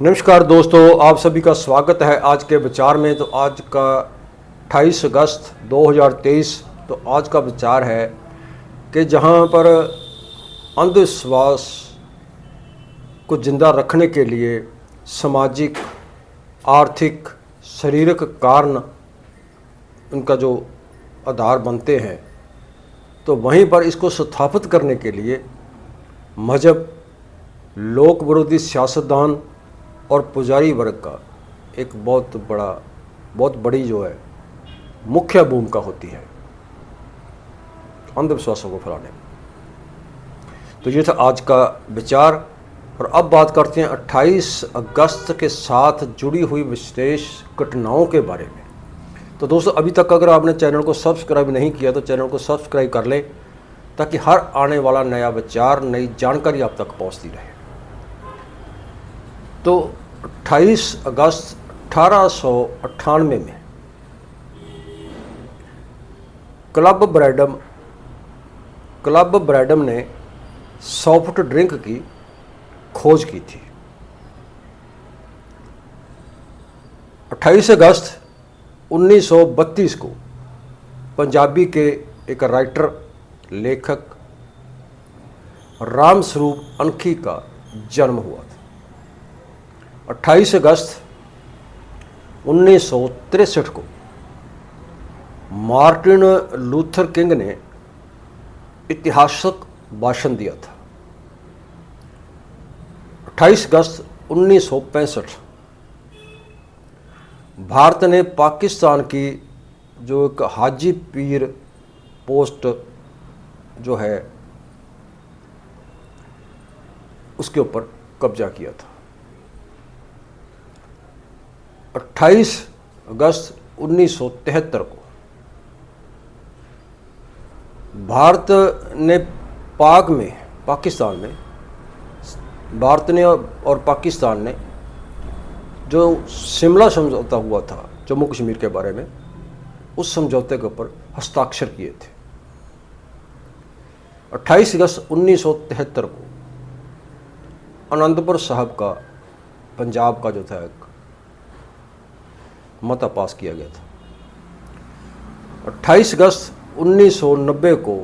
नमस्कार दोस्तों, आप सभी का स्वागत है आज के विचार में। तो आज का 28 अगस्त 2023। तो आज का विचार है कि जहां पर अंधविश्वास को जिंदा रखने के लिए सामाजिक, आर्थिक, शारीरिक कारण उनका जो आधार बनते हैं, तो वहीं पर इसको स्थापित करने के लिए मजहब, लोक विरोधी सियासतदान और पुजारी वर्ग का एक बहुत बड़ी जो है मुख्य भूमिका होती है अंधविश्वासों को फैलाने में। तो ये था आज का विचार। और अब बात करते हैं 28 अगस्त के साथ जुड़ी हुई विशेष घटनाओं के बारे में। तो दोस्तों, अभी तक अगर आपने चैनल को सब्सक्राइब नहीं किया तो चैनल को सब्सक्राइब कर लें, ताकि हर आने वाला नया विचार, नई जानकारी आप तक पहुंचती रहे। तो 28 अगस्त 1898 में क्लब ब्रैडम ने सॉफ्ट ड्रिंक की खोज की थी। 28 अगस्त 1932 को पंजाबी के एक राइटर, लेखक राम स्वरूप अनखी का जन्म हुआ था। 28 अगस्त 1963 को मार्टिन लूथर किंग ने ऐतिहासिक भाषण दिया था। 28 अगस्त 1965 भारत ने पाकिस्तान की जो एक हाजी पीर पोस्ट जो है उसके ऊपर कब्जा किया था। 28 अगस्त 1973 को भारत ने भारत ने और पाकिस्तान ने जो शिमला समझौता हुआ था जम्मू कश्मीर के बारे में, उस समझौते के ऊपर हस्ताक्षर किए थे। 28 अगस्त 1973 को आनंदपुर साहब का, पंजाब का जो था, एक मता पास किया गया था। 28 अगस्त 1990 को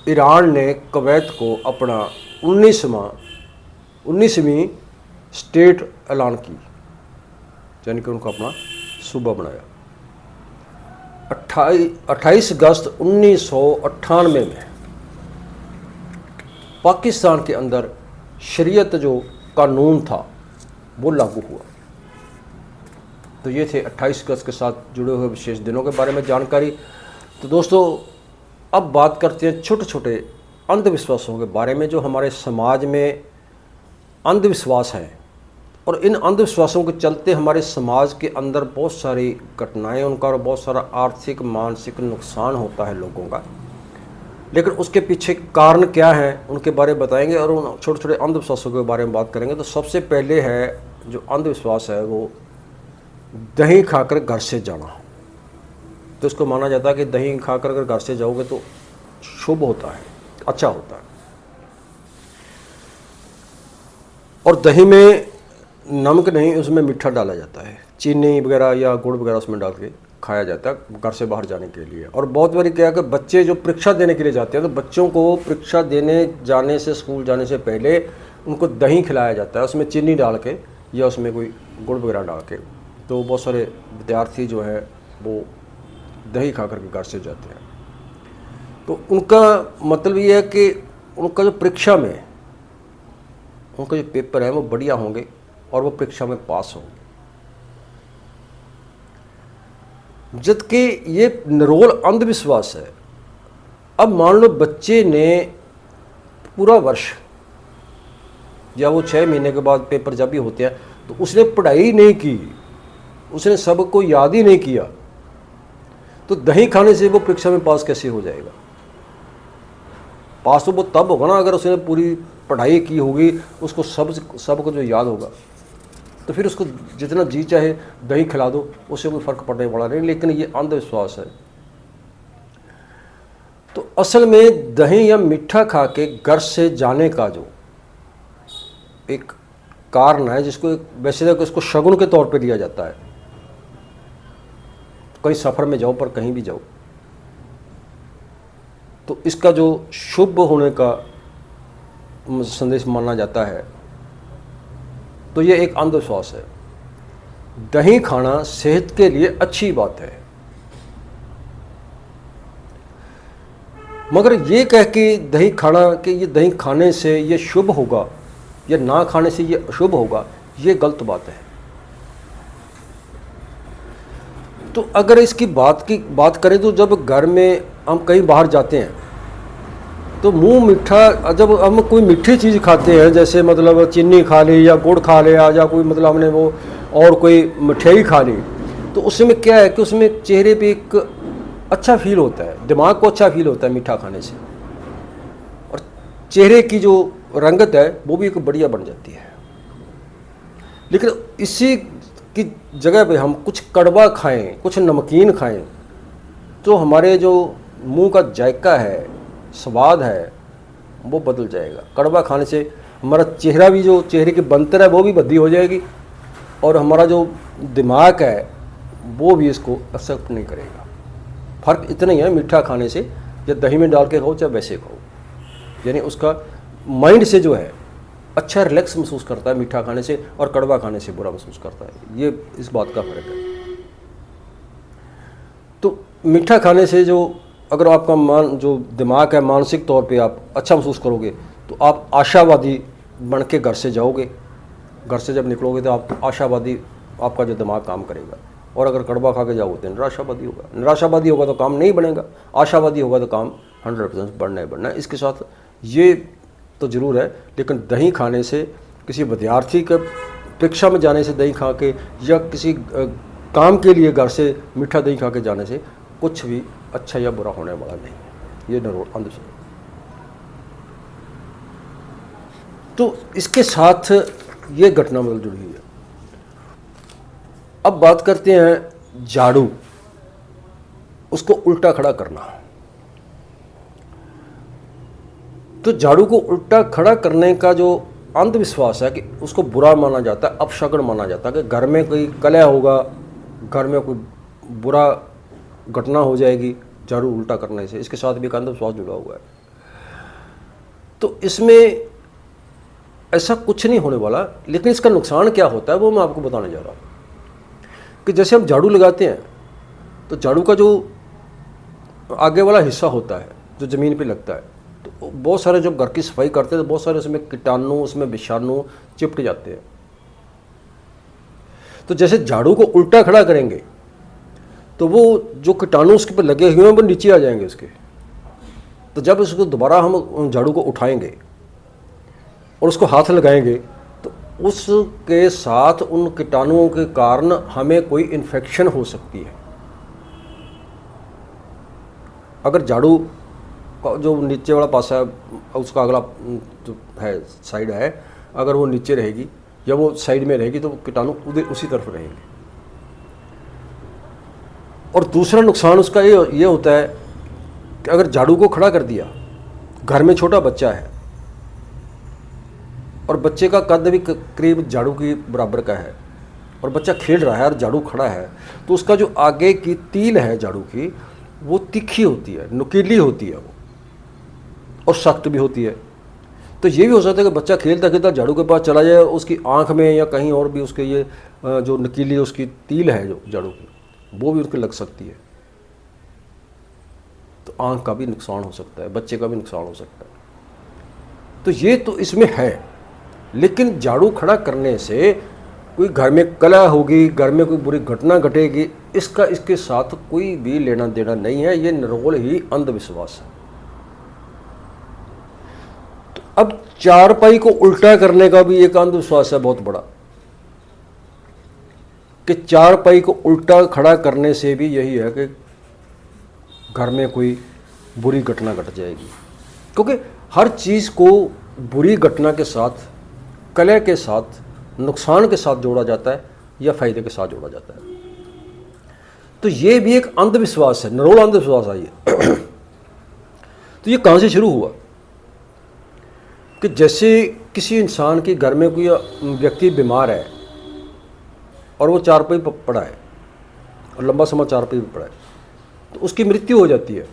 ईरान ने कुवैत को अपना 19वीं स्टेट ऐलान की, यानी कि उनको अपना सूबा बनाया। 28 अगस्त 1998 में पाकिस्तान के अंदर शरीयत जो कानून था वो लागू हुआ। तो ये थे 28 अगस्त के साथ जुड़े हुए विशेष दिनों के बारे में जानकारी। तो दोस्तों, अब बात करते हैं छोटे छोटे अंधविश्वासों के बारे में जो हमारे समाज में अंधविश्वास हैं, और इन अंधविश्वासों के चलते हमारे समाज के अंदर बहुत सारी घटनाएं, उनका बहुत सारा आर्थिक, मानसिक नुकसान होता है लोगों का। लेकिन उसके पीछे कारण क्या हैं उनके बारे में बताएंगे, और उन छोटे छोटे अंधविश्वासों के बारे में बात करेंगे। तो सबसे पहले है जो अंधविश्वास है वो दही खाकर घर से जाना। तो इसको माना जाता है कि दही खाकर अगर घर से जाओगे तो शुभ होता है, अच्छा होता है। और दही में नमक नहीं, उसमें मीठा डाला जाता है, चीनी वगैरह या गुड़ वगैरह उसमें डाल के खाया जाता है घर से बाहर जाने के लिए। और बहुत बारी क्या है कि बच्चे जो परीक्षा देने के लिए जाते हैं, तो बच्चों को परीक्षा देने जाने से, स्कूल जाने से पहले उनको दही खिलाया जाता है, उसमें चीनी डाल के या उसमें कोई गुड़ वगैरह डाल के। तो बहुत सारे विद्यार्थी जो है वो दही खा कर के घर से जाते हैं। तो उनका मतलब ये है कि उनका जो परीक्षा में उनका जो पेपर है वो बढ़िया होंगे और वो परीक्षा में पास होंगे। जबकि ये निरोल अंधविश्वास है। अब मान लो बच्चे ने पूरा वर्ष, या वो 6 महीने के बाद पेपर जब भी होते हैं, तो उसने पढ़ाई नहीं की, उसने सबको याद ही नहीं किया, तो दही खाने से वो परीक्षा में पास कैसे हो जाएगा? पास तो वो तब होगा ना अगर उसने पूरी पढ़ाई की होगी, उसको सबको जो याद होगा। तो फिर उसको जितना जी चाहे दही खिला दो, उससे कोई फ़र्क पड़ने वाला नहीं। लेकिन ये अंधविश्वास है। तो असल में दही या मीठा खा के घर से जाने का जो एक कारण है जिसको वैसे तो इसको शगुन के तौर पे लिया जाता है। कहीं सफ़र में जाओ, पर कहीं भी जाओ, तो इसका जो शुभ होने का संदेश माना जाता है, तो ये एक अंधविश्वास है। दही खाना सेहत के लिए अच्छी बात है, मगर ये कह के दही खाना कि ये दही खाने से ये शुभ होगा या ना खाने से ये अशुभ होगा, ये गलत बात है। तो अगर इसकी बात करें तो जब घर में हम कहीं बाहर जाते हैं तो मुंह मीठा, जब हम कोई मीठी चीज़ खाते हैं, जैसे मतलब चीनी खा ली या गुड़ खा लिया या कोई मतलब हमने वो और कोई मिठाई खा ली, तो उसमें क्या है कि उसमें चेहरे पे एक अच्छा फील होता है, दिमाग को अच्छा फील होता है मीठा खाने से, और चेहरे की जो रंगत है वो भी एक बढ़िया बन जाती है। लेकिन इसी की जगह पे हम कुछ कड़वा खाएं, कुछ नमकीन खाएं, तो हमारे जो मुंह का जायका है, स्वाद है, वो बदल जाएगा। कड़वा खाने से हमारा चेहरा भी, जो चेहरे की बनतर है वो भी बद्दी हो जाएगी, और हमारा जो दिमाग है वो भी इसको एक्सेप्ट नहीं करेगा। फ़र्क इतना ही है मीठा खाने से, या दही में डाल के खाओ चाहे वैसे खाओ, यानी उसका माइंड से जो है अच्छा रिलैक्स महसूस करता है मीठा खाने से, और कड़वा खाने से बुरा महसूस करता है। ये इस बात का फ़र्क है। तो मीठा खाने से जो अगर आपका जो दिमाग है, मानसिक तौर पे आप अच्छा महसूस करोगे, तो आप आशावादी बन के घर से जाओगे। घर से जब निकलोगे तो आप आशावादी, आपका जो दिमाग काम करेगा। और अगर कड़वा खा के जाओगे तो निराशावादी होगा। निराशावादी होगा तो काम नहीं बनेगा, आशावादी होगा तो काम 100% बढ़ना ही बढ़ना है। इसके साथ ये तो ज़रूर है, लेकिन दही खाने से, किसी विद्यार्थी के परीक्षा में जाने से दही खा के, या किसी काम के लिए घर से मीठा दही खा के जाने से कुछ भी अच्छा या बुरा होने वाला नहीं है। ये अंधविश्वास। तो इसके साथ ये घटना मतलब जुड़ी हुई है। अब बात करते हैं झाड़ू, उसको उल्टा खड़ा करना। तो झाड़ू को उल्टा खड़ा करने का जो अंधविश्वास है कि उसको बुरा माना जाता है, अपशगुन माना जाता है, कि घर में कोई कलह होगा, घर में कोई बुरा घटना हो जाएगी झाड़ू उल्टा करने से। इसके साथ भी एक अंधविश्वास जुड़ा हुआ है। तो इसमें ऐसा कुछ नहीं होने वाला, लेकिन इसका नुकसान क्या होता है वो मैं आपको बताने जा रहा हूँ। कि जैसे हम झाड़ू लगाते हैं तो झाड़ू का जो आगे वाला हिस्सा होता है जो ज़मीन पे लगता है, तो बहुत सारे जब घर की सफाई करते हैं तो बहुत सारे उसमें कीटाणु, उसमें विषाणु चिपट जाते हैं। तो जैसे झाड़ू को उल्टा खड़ा करेंगे तो वो जो कीटाणु उसके पर लगे हुए हैं वो नीचे आ जाएंगे उसके। तो जब उसको दोबारा हम झाड़ू को उठाएंगे और उसको हाथ लगाएंगे तो उसके साथ उन कीटाणुओं के कारण हमें कोई इन्फेक्शन हो सकती है। अगर झाड़ू का जो नीचे वाला पासा है, उसका अगला जो है साइड है, अगर वो नीचे रहेगी या वो साइड में रहेगी तो कीटाणु उधर उसी तरफ रहेंगे। और दूसरा नुकसान उसका ये होता है कि अगर झाड़ू को खड़ा कर दिया, घर में छोटा बच्चा है और बच्चे का कद भी करीब झाड़ू की बराबर का है, और बच्चा खेल रहा है और झाड़ू खड़ा है, तो उसका जो आगे की तील है झाड़ू की वो तीखी होती है, नुकीली होती है वो, और सख्त भी होती है। तो ये भी हो सकता है कि बच्चा खेलता खेलता झाड़ू के पास चला जाए, उसकी आंख में या कहीं और भी उसके ये जो नुकीली उसकी तील है जो झाड़ू की, वो भी उसको लग सकती है। तो आंख का भी नुकसान हो सकता है, बच्चे का भी नुकसान हो सकता है। तो ये तो इसमें है। लेकिन झाड़ू खड़ा करने से कोई घर में कलह होगी, घर में कोई बुरी घटना घटेगी, इसका इसके साथ कोई भी लेना देना नहीं है। ये निरोल ही अंधविश्वास है। तो अब चारपाई को उल्टा करने का भी एक अंधविश्वास है बहुत बड़ा, कि चारपाई को उल्टा खड़ा करने से भी यही है कि घर में कोई बुरी घटना घट जाएगी। क्योंकि हर चीज़ को बुरी घटना के साथ, कलह के साथ, नुकसान के साथ जोड़ा जाता है या फायदे के साथ जोड़ा जाता है। तो ये भी एक अंधविश्वास है, निरोल अंधविश्वास है ये। तो ये कहाँ से शुरू हुआ? कि जैसे किसी इंसान के घर में कोई व्यक्ति बीमार है और वो चारपाई पर पड़ा है और लंबा समय चारपाई पर पड़ा है, तो उसकी मृत्यु हो जाती है।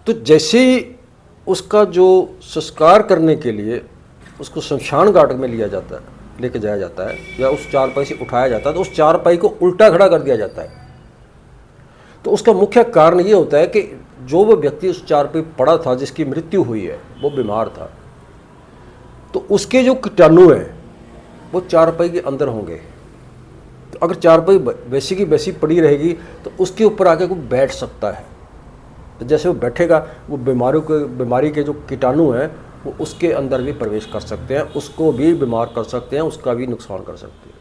तो जैसे ही उसका जो संस्कार करने के लिए उसको शमशान घाट में लिया जाता है, लेके जाया जाता है, या उस चारपाई से उठाया जाता है, तो उस चारपाई को उल्टा खड़ा कर दिया जाता है। तो उसका मुख्य कारण ये होता है कि जो वो व्यक्ति उस चारपाई पड़ा था, जिसकी मृत्यु हुई है, वो बीमार था, तो उसके जो कीटाणु हैं वो चारपाई के अंदर होंगे। तो अगर चारपाई वैसी की वैसी पड़ी रहेगी तो उसके ऊपर आके वो बैठ सकता है। तो जैसे वो बैठेगा, वो बीमारी के जो कीटाणु हैं वो उसके अंदर भी प्रवेश कर सकते हैं, उसको भी बीमार कर सकते हैं, उसका भी नुकसान कर सकते हैं।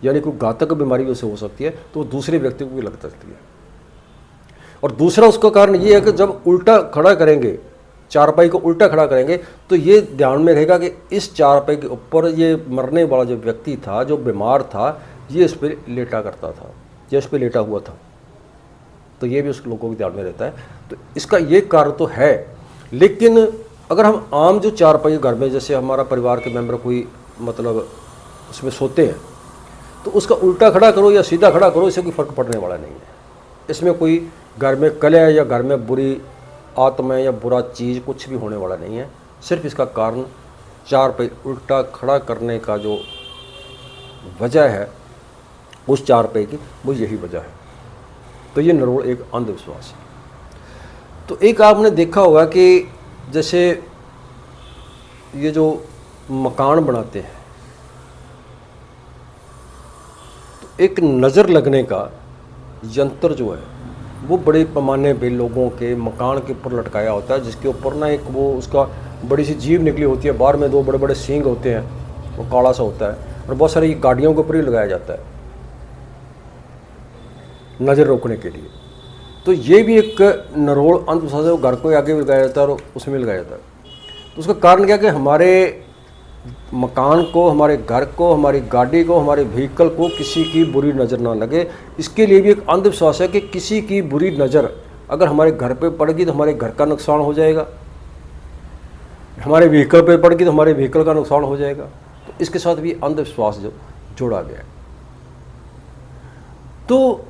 यानी कोई घातक बीमारी उसे हो सकती है तो वो दूसरे व्यक्ति को भी लग सकती है। और दूसरा उसका कारण ये है कि जब उल्टा खड़ा करेंगे, चारपाई को उल्टा खड़ा करेंगे, तो ये ध्यान में रहेगा कि इस चारपाई के ऊपर ये मरने वाला जो व्यक्ति था, जो बीमार था, ये इस पर लेटा करता था, ये इस पर लेटा हुआ था। तो ये भी उस लोगों के ध्यान में रहता है। तो इसका ये कारण तो है। लेकिन अगर हम आम जो चारपाई घर में, जैसे हमारा परिवार के मेंबर कोई मतलब उसमें सोते हैं, तो उसका उल्टा खड़ा करो या सीधा खड़ा करो, इससे कोई फ़र्क पड़ने वाला नहीं है। इसमें कोई घर में कलह या घर में बुरी आत्मा या बुरा चीज़ कुछ भी होने वाला नहीं है। सिर्फ इसका कारण चारपाई उल्टा खड़ा करने का जो वजह है उस चारपाई की, वो यही वजह है। तो ये नरोल एक अंधविश्वास है। तो एक आपने देखा होगा कि जैसे ये जो मकान बनाते हैं, तो एक नज़र लगने का यंत्र जो है वो बड़े पैमाने पे लोगों के मकान के ऊपर लटकाया होता है, जिसके ऊपर ना एक वो उसका बड़ी सी जीभ निकली होती है, बाहर में दो बड़े बड़े सींग होते हैं, वो काला सा होता है, और बहुत सारी गाड़ियों के ऊपर ही लगाया जाता है नज़र रोकने के लिए। तो ये भी एक नरोल अंधविश्वास है, वो घर को आगे भी लगाया जाता है और उसमें लगाया जाता है। तो उसका कारण क्या है कि हमारे मकान को, हमारे घर को, हमारी गाड़ी को, हमारे व्हीकल को किसी की बुरी नज़र ना लगे, इसके लिए भी एक अंधविश्वास है कि किसी की बुरी नज़र अगर हमारे घर पे पड़ेगी तो हमारे घर का नुकसान हो जाएगा, हमारे व्हीकल पे पड़ेगी तो हमारे व्हीकल का नुकसान हो जाएगा। तो इसके साथ भी अंधविश्वास जो जोड़ा गया है। तो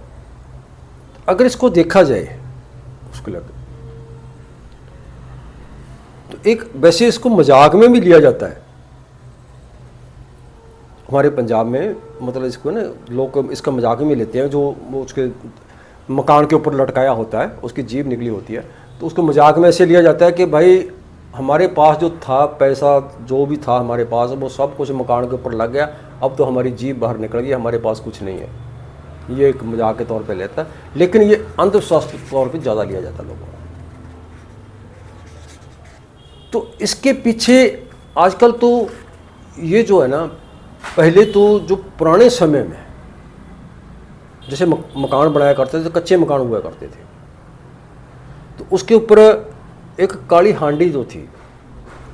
अगर इसको देखा जाए उसको लगे तो एक वैसे इसको मजाक में भी लिया जाता है हमारे पंजाब में, मतलब इसको ना लोग इसका मजाक में लेते हैं। जो वो उसके मकान के ऊपर लटकाया होता है, उसकी जीभ निकली होती है, तो उसको मजाक में ऐसे लिया जाता है कि भाई हमारे पास जो था पैसा, जो भी था हमारे पास, वो सब कुछ मकान के ऊपर लग गया, अब तो हमारी जीभ बाहर निकल गई, हमारे पास कुछ नहीं है। ये एक मजाक के तौर पे लेता है, लेकिन ये अंधविश्वास के तौर पे ज़्यादा लिया जाता है लोगों को। तो इसके पीछे आजकल तो ये जो है ना, पहले तो जो पुराने समय में जैसे मकान बनाया करते थे, तो कच्चे मकान हुआ करते थे, तो उसके ऊपर एक काली हांडी जो थी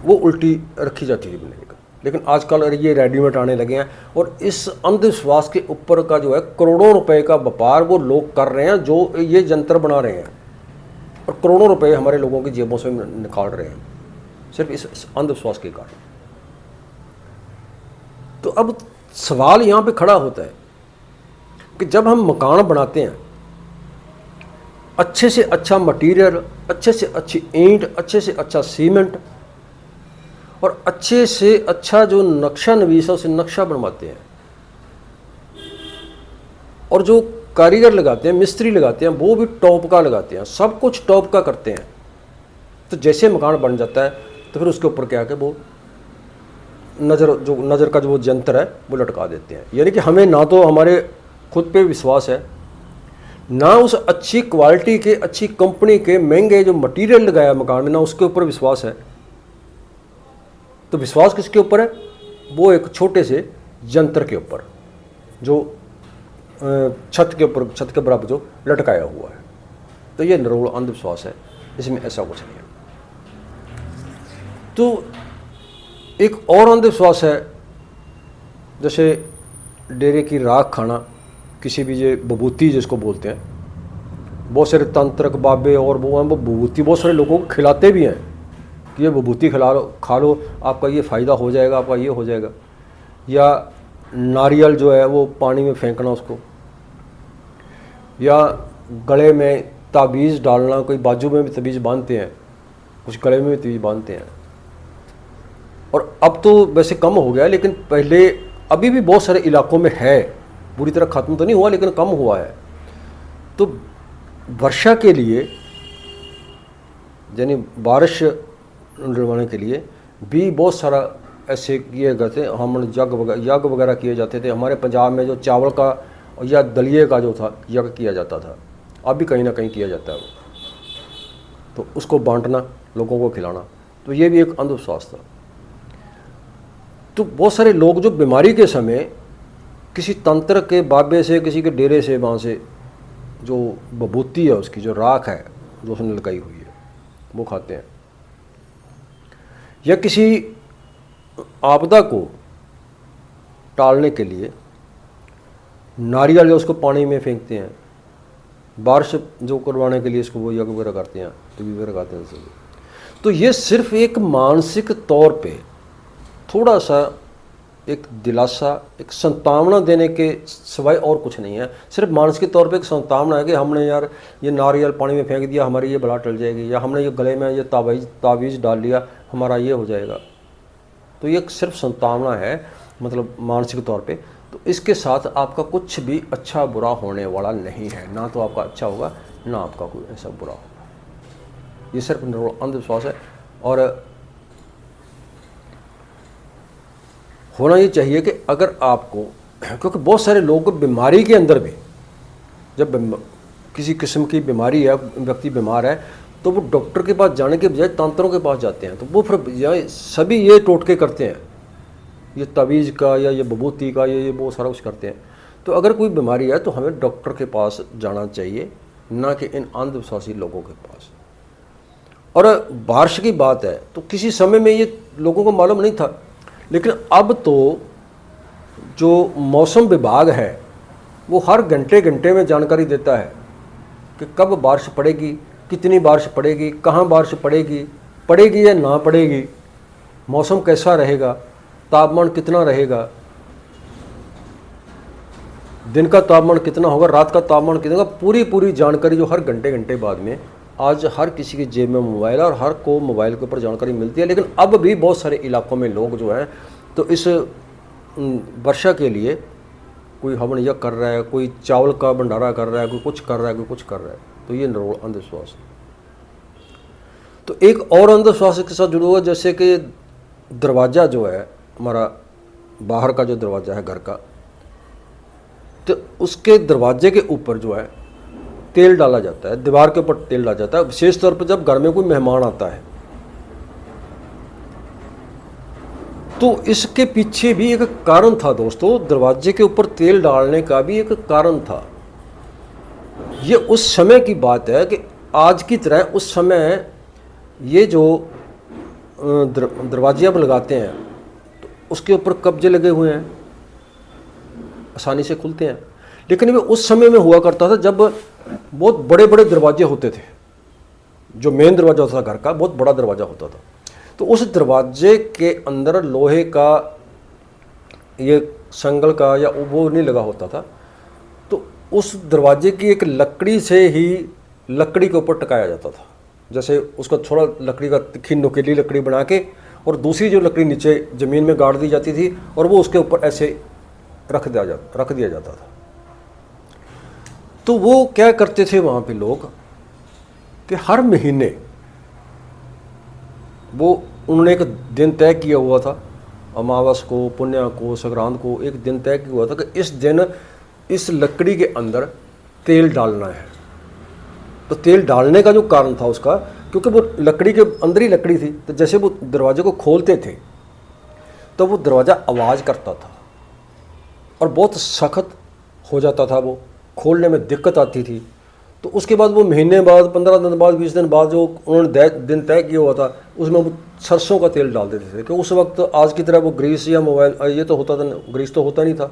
वो उल्टी रखी जाती थी बनने का। लेकिन आजकल ये रेडीमेड आने लगे हैं, और इस अंधविश्वास के ऊपर का जो है करोड़ों रुपए का व्यापार वो लोग कर रहे हैं, जो ये यंत्र बना रहे हैं, और करोड़ों रुपए हमारे लोगों की जेबों से निकाल रहे हैं सिर्फ इस अंधविश्वास के कारण। तो अब सवाल यहाँ पे खड़ा होता है कि जब हम मकान बनाते हैं, अच्छे से अच्छा मटेरियल, अच्छे से अच्छी ईंट, अच्छे से अच्छा सीमेंट और अच्छे से अच्छा जो नक्शा नवीस है उसे नक्शा बनवाते हैं, और जो कारीगर लगाते हैं, मिस्त्री लगाते हैं, वो भी टॉप का लगाते हैं, सब कुछ टॉप का करते हैं। तो जैसे मकान बन जाता है तो फिर उसके ऊपर क्या कि वो नज़र का जो यंत्र है वो लटका देते हैं। यानी कि हमें ना तो हमारे खुद पे विश्वास है, ना उस अच्छी क्वालिटी के, अच्छी कंपनी के महंगे जो मटेरियल लगाया मकान में, ना उसके ऊपर विश्वास है। तो विश्वास किसके ऊपर है? वो एक छोटे से यंत्र के ऊपर जो छत के ऊपर, छत के बराबर जो लटकाया हुआ है। तो ये निरोल अंधविश्वास है, इसमें ऐसा कुछ नहीं है। तो एक और अंधविश्वास है, जैसे डेरे की राख खाना, किसी भी ये बबूती जिसको बोलते हैं, बहुत सारे तांत्रिक बाबे और वो विभूति बहुत सारे लोगों को खिलाते भी हैं कि ये विभूति खा लो, आपका ये फ़ायदा हो जाएगा, आपका ये हो जाएगा। या नारियल जो है वो पानी में फेंकना उसको, या गले में ताबीज़ डालना, कोई बाजू में भी ताबीज़ बांधते हैं, कुछ गले में भी ताबीज़ बांधते हैं। और अब तो वैसे कम हो गया, लेकिन पहले अभी भी बहुत सारे इलाकों में है, पूरी तरह ख़त्म तो नहीं हुआ लेकिन कम हुआ है। तो वर्षा के लिए यानी बारिश डलवाने के लिए भी बहुत सारा ऐसे किए गए थे, हम यज्ञ वगैरह किए जाते थे। हमारे पंजाब में जो चावल का या दलिए का जो था यज्ञ किया जाता था, अब भी कहीं ना कहीं किया जाता है वो, तो उसको बांटना, लोगों को खिलाना, तो ये भी एक अंधविश्वास था। तो बहुत सारे लोग जो बीमारी के समय किसी तंत्र के बाबे से, किसी के डेरे से, वहाँ से जो विभूति है उसकी जो राख है जो उसने लगाई हुई है वो खाते हैं। या किसी आपदा को टालने के लिए नारियल जो उसको पानी में फेंकते हैं, बारिश जो करवाने के लिए इसको वो यज्ञ वगैरह करते हैं, तो भी वगैरह करते हैं। तो ये सिर्फ एक मानसिक तौर पे थोड़ा सा एक दिलासा, एक संतावना देने के सिवाय और कुछ नहीं है। सिर्फ मानसिक तौर पे एक संतावना है कि हमने यार ये नारियल पानी में फेंक दिया, हमारी ये बला टल जाएगी, या हमने ये गले में ये ताबीज़ डाल लिया, हमारा ये हो जाएगा। तो ये सिर्फ संतावना है, मतलब मानसिक तौर पे। तो इसके साथ आपका कुछ भी अच्छा बुरा होने वाला नहीं है, ना तो आपका अच्छा होगा ना आपका कोई ऐसा बुरा होगा। ये सिर्फ अंधविश्वास है। और होना ये चाहिए कि अगर आपको, क्योंकि बहुत सारे लोग बीमारी के अंदर भी, जब किसी किस्म की बीमारी है, व्यक्ति बीमार है, तो वो डॉक्टर के पास जाने के बजाय तंत्रों के पास जाते हैं। तो वो फिर सभी ये टोटके करते हैं, ये तावीज़ का या ये विभूति का, ये बहुत सारा कुछ करते हैं। तो अगर कोई बीमारी है तो हमें डॉक्टर के पास जाना चाहिए, ना कि इन अंधविश्वासी लोगों के पास। और बारिश की बात है तो किसी समय में ये लोगों को मालूम नहीं था, लेकिन अब तो जो मौसम विभाग है वो हर घंटे घंटे में जानकारी देता है कि कब बारिश पड़ेगी, कितनी बारिश पड़ेगी, कहाँ बारिश पड़ेगी या ना पड़ेगी, मौसम कैसा रहेगा, तापमान कितना रहेगा, दिन का तापमान कितना होगा, रात का तापमान कितना होगा, पूरी जानकारी जो हर घंटे घंटे बाद में, आज हर किसी के जेब में मोबाइल है और हर को मोबाइल के ऊपर जानकारी मिलती है। लेकिन अब भी बहुत सारे इलाकों में लोग जो हैं तो इस वर्षा के लिए कोई हवन यज्ञ कर रहा है, कोई चावल का भंडारा कर रहा है, कोई कुछ कर रहा है, कोई कुछ कर रहा है। तो ये अंधविश्वास है। तो एक और अंधविश्वास के साथ जुड़ा हुआ, जैसे कि दरवाज़ा जो है हमारा, बाहर का जो दरवाज़ा है घर का, तो उसके दरवाजे के ऊपर जो है तेल डाला जाता है, दीवार के ऊपर तेल डाला जाता है, विशेष तौर पर जब घर में कोई मेहमान आता है। तो इसके पीछे भी एक कारण था दोस्तों, दरवाजे के ऊपर तेल डालने का भी एक कारण था। ये उस समय की बात है कि आज की तरह उस समय ये जो दरवाजे अब लगाते हैं तो उसके ऊपर कब्जे लगे हुए हैं, आसानी से खुलते हैं। लेकिन वो उस समय में हुआ करता था जब बहुत बड़े बड़े दरवाजे होते थे, जो मेन दरवाज़ा होता था घर का, बहुत बड़ा दरवाज़ा होता था। तो उस दरवाजे के अंदर लोहे का, ये संगल का या वो नहीं लगा होता था, तो उस दरवाजे की एक लकड़ी से ही लकड़ी के ऊपर टकाया जाता था। जैसे उसका थोड़ा लकड़ी का तिखी नुकीली लकड़ी बना के, और दूसरी जो लकड़ी नीचे ज़मीन में गाड़ दी जाती थी और वो उसके ऊपर ऐसे रख दिया जाता था। तो वो क्या करते थे वहाँ पे लोग कि हर महीने वो उन्होंने एक दिन तय किया हुआ था, अमावस को, पुण्य को, संक्रांत को, एक दिन तय किया हुआ था कि इस दिन इस लकड़ी के अंदर तेल डालना है। तो तेल डालने का जो कारण था उसका, क्योंकि वो लकड़ी के अंदर ही लकड़ी थी, तो जैसे वो दरवाजे को खोलते थे तो वो दरवाज़ा आवाज़ करता था और बहुत सख्त हो जाता था, वो खोलने में दिक्कत आती थी। तो उसके बाद वो महीने बाद, 15 दिन बाद, 20 दिन बाद जो उन्होंने दिन तय किया हुआ था उसमें वो सरसों का तेल डाल देते थे। क्योंकि उस वक्त आज की तरह वो ग्रीस या मोबाइल ये तो होता था, ग्रीस तो होता नहीं था,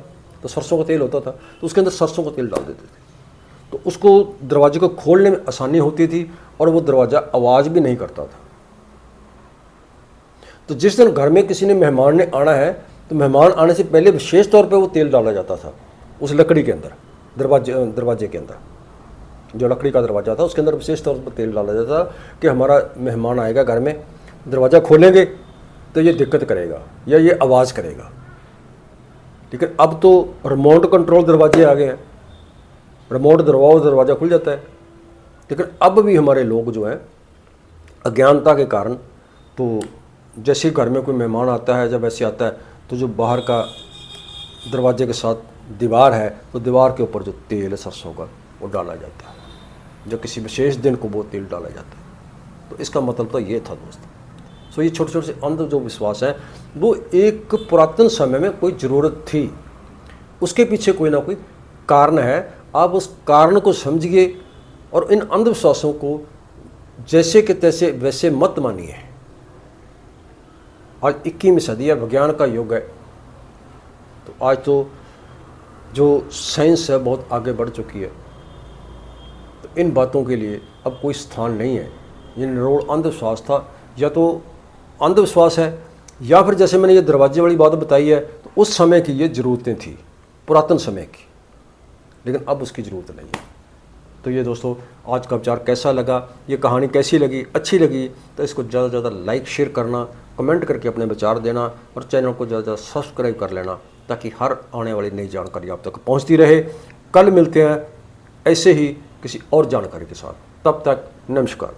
तो सरसों का तेल होता था, तो उसके अंदर सरसों का तेल डाल देते थे। तो उसको दरवाजे को खोलने में आसानी होती थी और वो दरवाज़ा आवाज़ भी नहीं करता था। तो जिस दिन घर में किसी ने मेहमान ने आना है तो मेहमान आने से पहले विशेष तौर पे वो तेल डाला जाता था उस लकड़ी के अंदर, दरवाजे के अंदर, जो लकड़ी का दरवाज़ा था उसके अंदर विशेष तौर पर तेल डाला जाता था कि हमारा मेहमान आएगा घर में, दरवाज़ा खोलेंगे तो ये दिक्कत करेगा या ये आवाज़ करेगा। लेकिन अब तो रिमोट कंट्रोल दरवाजे आ गए हैं, रिमोट दबाओ दरवाज़ा खुल जाता है। लेकिन अब भी हमारे लोग जो हैं अज्ञानता के कारण, तो जैसे घर में कोई मेहमान आता है जब ऐसे आता है तो जो बाहर का दरवाजे के साथ दीवार है तो दीवार के ऊपर जो तेल सरसों का वो डाला जाता है, जो किसी विशेष दिन को वो तेल डाला जाता है। तो इसका मतलब तो ये था दोस्तों। सो ये छोटे छोटे से अंध जो विश्वास हैं वो एक पुरातन समय में कोई ज़रूरत थी, उसके पीछे कोई ना कोई कारण है। आप उस कारण को समझिए और इन अंधविश्वासों को जैसे कि तैसे वैसे मत मानिए। आज 21वीं सदी है, विज्ञान का युग है, तो आज तो जो साइंस है बहुत आगे बढ़ चुकी है, तो इन बातों के लिए अब कोई स्थान नहीं है। ये निरोड़ अंधविश्वास था, या तो अंधविश्वास है या फिर जैसे मैंने ये दरवाजे वाली बात बताई है तो उस समय की ये ज़रूरतें थी, पुरातन समय की, लेकिन अब उसकी ज़रूरत नहीं है। तो ये दोस्तों आज का विचार कैसा लगा, ये कहानी कैसी लगी, अच्छी लगी तो इसको ज़्यादा से ज़्यादा लाइक शेयर करना, कमेंट करके अपने विचार देना और चैनल को ज़्यादा सब्सक्राइब कर लेना ताकि हर आने वाली नई जानकारी आप तक पहुंचती रहे। कल मिलते हैं ऐसे ही किसी और जानकारी के साथ, तब तक नमस्कार।